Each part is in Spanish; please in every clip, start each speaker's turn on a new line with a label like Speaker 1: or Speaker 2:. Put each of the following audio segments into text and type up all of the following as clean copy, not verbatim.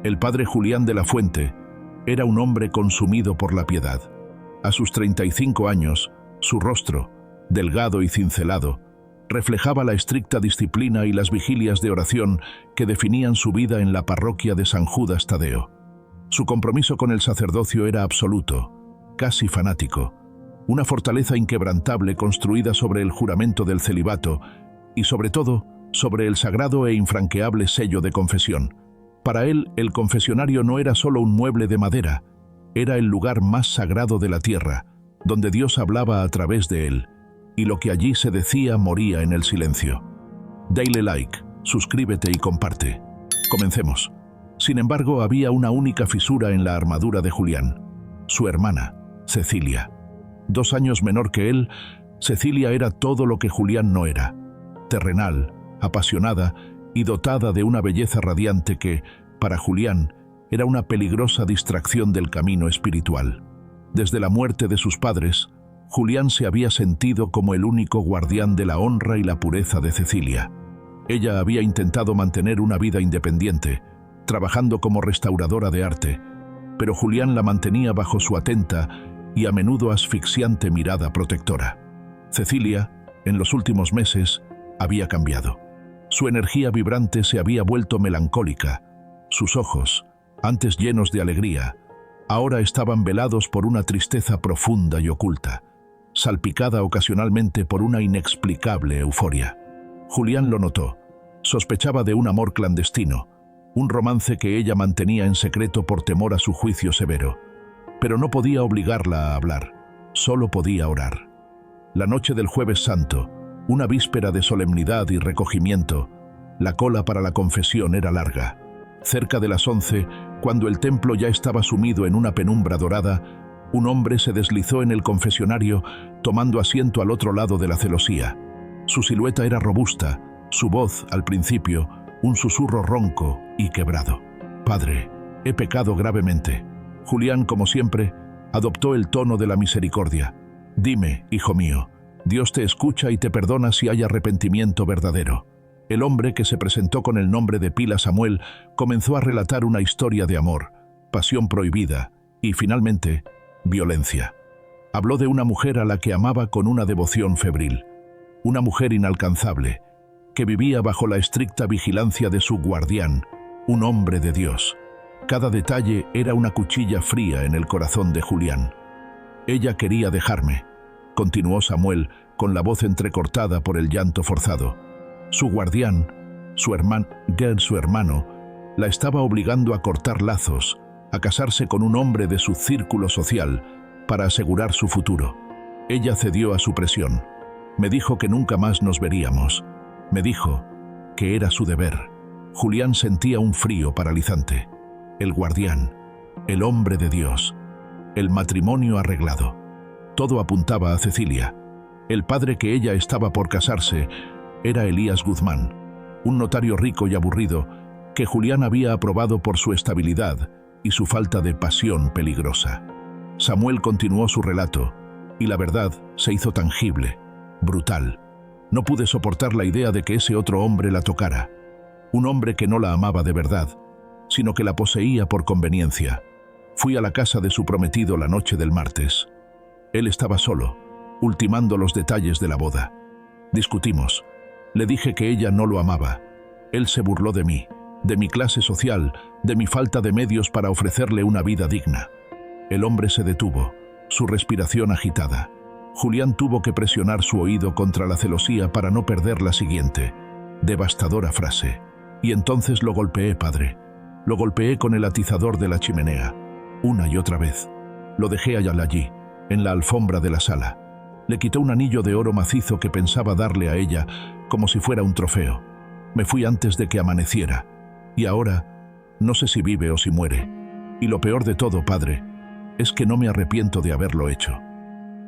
Speaker 1: El padre Julián de la Fuente era un hombre consumido por la piedad. A sus 35 años, su rostro, delgado y cincelado, reflejaba la estricta disciplina y las vigilias de oración que definían su vida en la parroquia de San Judas Tadeo. Su compromiso con el sacerdocio era absoluto, casi fanático, una fortaleza inquebrantable construida sobre el juramento del celibato y, sobre todo, sobre el sagrado e infranqueable sello de confesión. Para él, el confesionario no era solo un mueble de madera, era el lugar más sagrado de la tierra, donde Dios hablaba a través de él, y lo que allí se decía moría en el silencio. Dale like, suscríbete y comparte. Comencemos. Sin embargo, había una única fisura en la armadura de Julián: su hermana, Cecilia. 2 años menor que él, Cecilia era todo lo que Julián no era: terrenal, apasionada y dotada de una belleza radiante que, para Julián, era una peligrosa distracción del camino espiritual. Desde la muerte de sus padres, Julián se había sentido como el único guardián de la honra y la pureza de Cecilia. Ella había intentado mantener una vida independiente, trabajando como restauradora de arte, pero Julián la mantenía bajo su atenta y a menudo asfixiante mirada protectora. Cecilia, en los últimos meses, había cambiado. Su energía vibrante se había vuelto melancólica. Sus ojos, antes llenos de alegría, ahora estaban velados por una tristeza profunda y oculta, salpicada ocasionalmente por una inexplicable euforia. Julián lo notó. Sospechaba de un amor clandestino, un romance que ella mantenía en secreto por temor a su juicio severo. Pero no podía obligarla a hablar, solo podía orar. La noche del Jueves Santo, una víspera de solemnidad y recogimiento, la cola para la confesión era larga. Cerca de las 11, cuando el templo ya estaba sumido en una penumbra dorada, un hombre se deslizó en el confesionario, tomando asiento al otro lado de la celosía. Su silueta era robusta, su voz, al principio, un susurro ronco y quebrado. «Padre, he pecado gravemente». Julián, como siempre, adoptó el tono de la misericordia. «Dime, hijo mío, Dios te escucha y te perdona si hay arrepentimiento verdadero». El hombre, que se presentó con el nombre de Pila Samuel, comenzó a relatar una historia de amor, pasión prohibida y, finalmente, violencia. Habló de una mujer a la que amaba con una devoción febril, una mujer inalcanzable, que vivía bajo la estricta vigilancia de su guardián, un hombre de Dios. Cada detalle era una cuchilla fría en el corazón de Julián. «Ella quería dejarme», continuó Samuel, con la voz entrecortada por el llanto forzado. Su guardián, su hermano, la estaba obligando a cortar lazos, a casarse con un hombre de su círculo social para asegurar su futuro. Ella cedió a su presión. Me dijo que nunca más nos veríamos. Me dijo que era su deber. Julián sentía un frío paralizante. El guardián, el hombre de Dios, el matrimonio arreglado. Todo apuntaba a Cecilia. El padre que ella estaba por casarse era Elías Guzmán, un notario rico y aburrido que Julián había aprobado por su estabilidad y su falta de pasión peligrosa. Samuel continuó su relato, y la verdad se hizo tangible, brutal. No pude soportar la idea de que ese otro hombre la tocara, un hombre que no la amaba de verdad, sino que la poseía por conveniencia. Fui a la casa de su prometido la noche del martes. Él estaba solo, ultimando los detalles de la boda. Discutimos. Le dije que ella no lo amaba. Él se burló de mí, de mi clase social, de mi falta de medios para ofrecerle una vida digna. El hombre se detuvo, su respiración agitada. Julián tuvo que presionar su oído contra la celosía para no perder la siguiente, devastadora frase. «Y entonces lo golpeé, padre. Lo golpeé con el atizador de la chimenea, una y otra vez. Lo dejé allí, en la alfombra de la sala. Le quité un anillo de oro macizo que pensaba darle a ella, como si fuera un trofeo. Me fui antes de que amaneciera. Y ahora, no sé si vive o si muere. Y lo peor de todo, padre, es que no me arrepiento de haberlo hecho».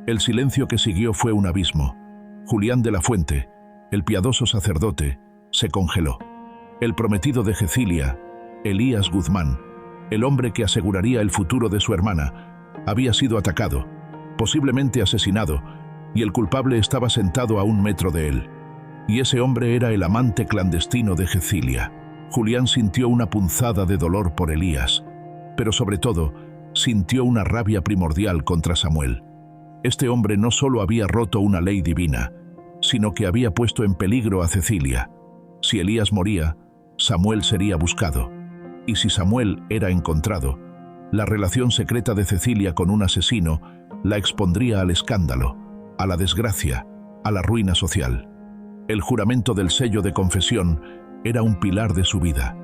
Speaker 1: El silencio que siguió fue un abismo. Julián de la Fuente, el piadoso sacerdote, se congeló. El prometido de Cecilia, Elías Guzmán, el hombre que aseguraría el futuro de su hermana, había sido atacado, posiblemente asesinado, y el culpable estaba sentado a 1 metro de él. Y ese hombre era el amante clandestino de Cecilia. Julián sintió una punzada de dolor por Elías, pero sobre todo, sintió una rabia primordial contra Samuel. Este hombre no solo había roto una ley divina, sino que había puesto en peligro a Cecilia. Si Elías moría, Samuel sería buscado. Y si Samuel era encontrado, la relación secreta de Cecilia con un asesino la expondría al escándalo, a la desgracia, a la ruina social. El juramento del sello de confesión era un pilar de su vida.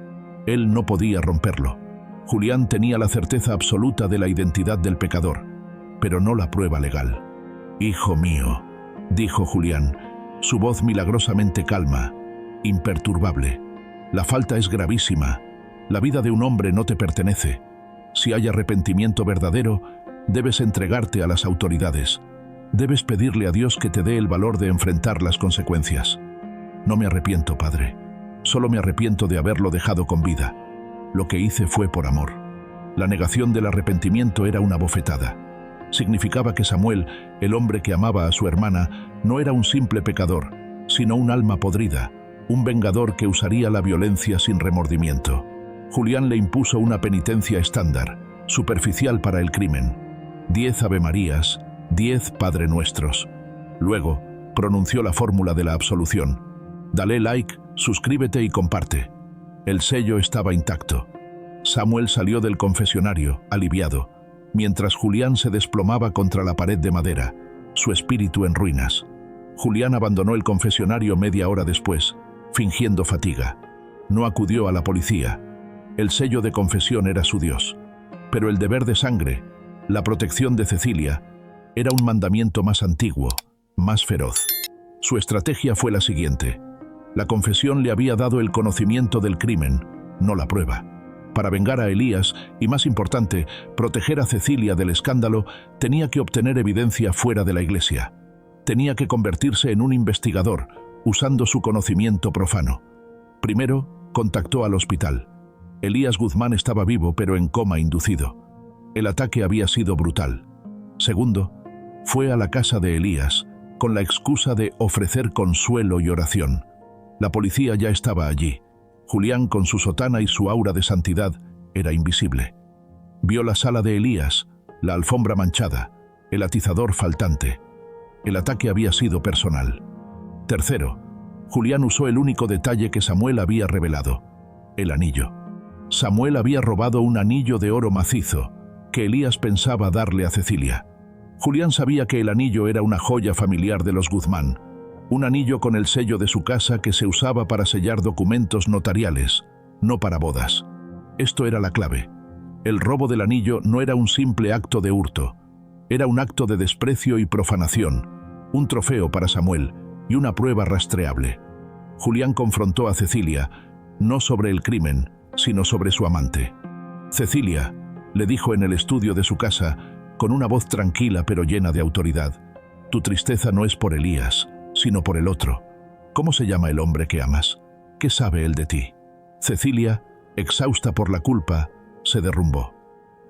Speaker 1: Él no podía romperlo. Julián tenía la certeza absoluta de la identidad del pecador, pero no la prueba legal. «Hijo mío», dijo Julián, su voz milagrosamente calma, imperturbable. «La falta es gravísima. La vida de un hombre no te pertenece. Si hay arrepentimiento verdadero, debes entregarte a las autoridades. Debes pedirle a Dios que te dé el valor de enfrentar las consecuencias». «No me arrepiento, padre. Solo me arrepiento de haberlo dejado con vida. Lo que hice fue por amor». La negación del arrepentimiento era una bofetada. Significaba que Samuel, el hombre que amaba a su hermana, no era un simple pecador, sino un alma podrida, un vengador que usaría la violencia sin remordimiento. Julián le impuso una penitencia estándar, superficial para el crimen: 10 Avemarías, 10 Padre Nuestros. Luego, pronunció la fórmula de la absolución. Dale like, suscríbete y comparte. El sello estaba intacto. Samuel salió del confesionario, aliviado, mientras Julián se desplomaba contra la pared de madera, su espíritu en ruinas. Julián abandonó el confesionario media hora después, fingiendo fatiga. No acudió a la policía. El sello de confesión era su Dios. Pero el deber de sangre, la protección de Cecilia, era un mandamiento más antiguo, más feroz. Su estrategia fue la siguiente. La confesión le había dado el conocimiento del crimen, no la prueba. Para vengar a Elías y, más importante, proteger a Cecilia del escándalo, tenía que obtener evidencia fuera de la iglesia. Tenía que convertirse en un investigador, usando su conocimiento profano. Primero, contactó al hospital. Elías Guzmán estaba vivo, pero en coma inducido. El ataque había sido brutal. Segundo, fue a la casa de Elías, con la excusa de ofrecer consuelo y oración. La policía ya estaba allí. Julián, con su sotana y su aura de santidad, era invisible. Vio la sala de Elías, la alfombra manchada, el atizador faltante. El ataque había sido personal. Tercero, Julián usó el único detalle que Samuel había revelado: el anillo. Samuel había robado un anillo de oro macizo, que Elías pensaba darle a Cecilia. Julián sabía que el anillo era una joya familiar de los Guzmán, un anillo con el sello de su casa que se usaba para sellar documentos notariales, no para bodas. Esto era la clave. El robo del anillo no era un simple acto de hurto, era un acto de desprecio y profanación, un trofeo para Samuel y una prueba rastreable. Julián confrontó a Cecilia, no sobre el crimen, sino sobre su amante. «Cecilia», le dijo en el estudio de su casa, con una voz tranquila pero llena de autoridad, «tu tristeza no es por Elías, sino por el otro. ¿Cómo se llama el hombre que amas? ¿Qué sabe él de ti?». Cecilia, exhausta por la culpa, se derrumbó.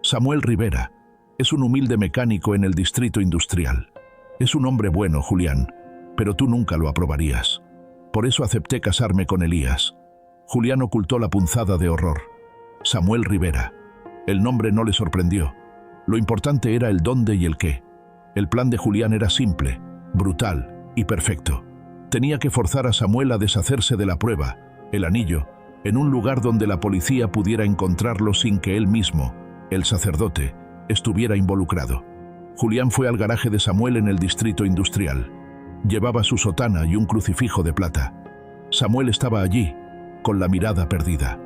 Speaker 1: «Samuel Rivera. Es un humilde mecánico en el distrito industrial. Es un hombre bueno, Julián, pero tú nunca lo aprobarías. Por eso acepté casarme con Elías». Julián ocultó la punzada de horror. Samuel Rivera. El nombre no le sorprendió. Lo importante era el dónde y el qué. El plan de Julián era simple, brutal y perfecto. Tenía que forzar a Samuel a deshacerse de la prueba, el anillo, en un lugar donde la policía pudiera encontrarlo sin que él mismo, el sacerdote, estuviera involucrado. Julián fue al garaje de Samuel en el distrito industrial. Llevaba su sotana y un crucifijo de plata. Samuel estaba allí, con la mirada perdida.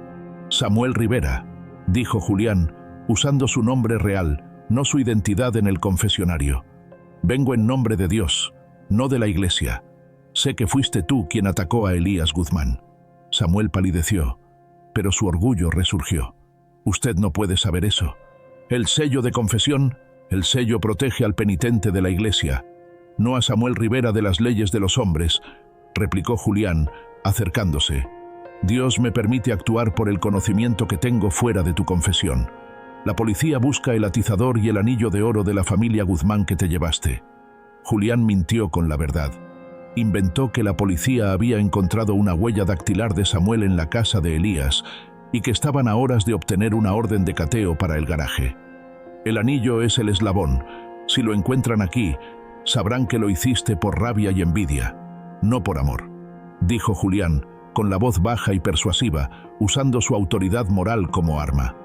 Speaker 1: «Samuel Rivera», dijo Julián, usando su nombre real, no su identidad en el confesionario. «Vengo en nombre de Dios, no de la iglesia. Sé que fuiste tú quien atacó a Elías Guzmán». Samuel palideció, pero su orgullo resurgió. «Usted no puede saber eso. El sello de confesión, el sello protege al penitente de la iglesia, no a Samuel Rivera de las leyes de los hombres», replicó Julián, acercándose. «Dios me permite actuar por el conocimiento que tengo fuera de tu confesión. La policía busca el atizador y el anillo de oro de la familia Guzmán que te llevaste». Julián mintió con la verdad. inventó que la policía había encontrado una huella dactilar de Samuel en la casa de Elías y que estaban a horas de obtener una orden de cateo para el garaje. El anillo es el eslabón. Si lo encuentran aquí, sabrán que lo hiciste por rabia y envidia, no por amor, dijo Julián, con la voz baja y persuasiva, usando su autoridad moral como arma.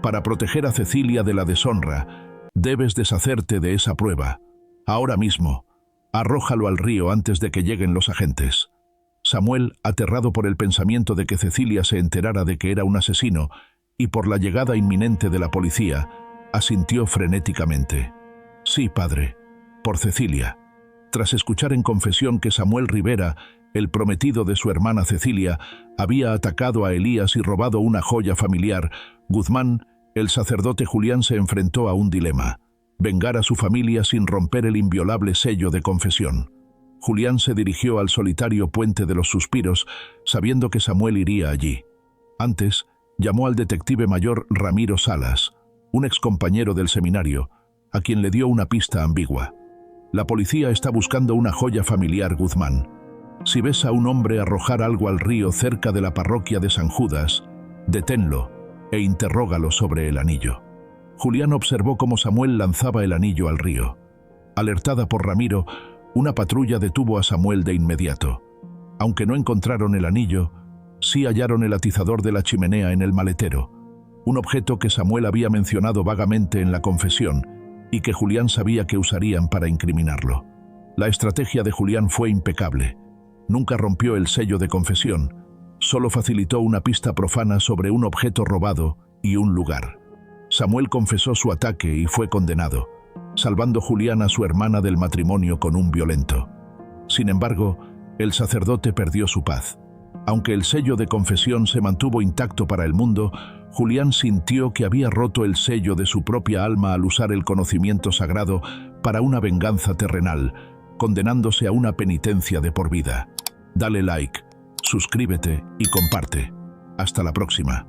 Speaker 1: Para proteger a Cecilia de la deshonra, debes deshacerte de esa prueba. Ahora mismo, arrójalo al río antes de que lleguen los agentes. Samuel, aterrado por el pensamiento de que Cecilia se enterara de que era un asesino y por la llegada inminente de la policía, asintió frenéticamente. Sí, padre, por Cecilia. Tras escuchar en confesión que Samuel Rivera, el prometido de su hermana Cecilia, había atacado a Elías y robado una joya familiar, Guzmán, el sacerdote Julián, se enfrentó a un dilema: vengar a su familia sin romper el inviolable sello de confesión. Julián se dirigió al solitario Puente de los Suspiros, sabiendo que Samuel iría allí. Antes, llamó al detective mayor Ramiro Salas, un excompañero del seminario, a quien le dio una pista ambigua. La policía está buscando una joya familiar, Guzmán. Si ves a un hombre arrojar algo al río cerca de la parroquia de San Judas, deténlo e interrógalo sobre el anillo. Julián observó cómo Samuel lanzaba el anillo al río. Alertada por Ramiro, una patrulla detuvo a Samuel de inmediato. Aunque no encontraron el anillo, sí hallaron el atizador de la chimenea en el maletero, un objeto que Samuel había mencionado vagamente en la confesión y que Julián sabía que usarían para incriminarlo. La estrategia de Julián fue impecable. Nunca rompió el sello de confesión, solo facilitó una pista profana sobre un objeto robado y un lugar. Samuel confesó su ataque y fue condenado, salvando Julián a su hermana del matrimonio con un violento. Sin embargo, el sacerdote perdió su paz. Aunque el sello de confesión se mantuvo intacto para el mundo, Julián sintió que había roto el sello de su propia alma al usar el conocimiento sagrado para una venganza terrenal, condenándose a una penitencia de por vida. Dale like, suscríbete y comparte. Hasta la próxima.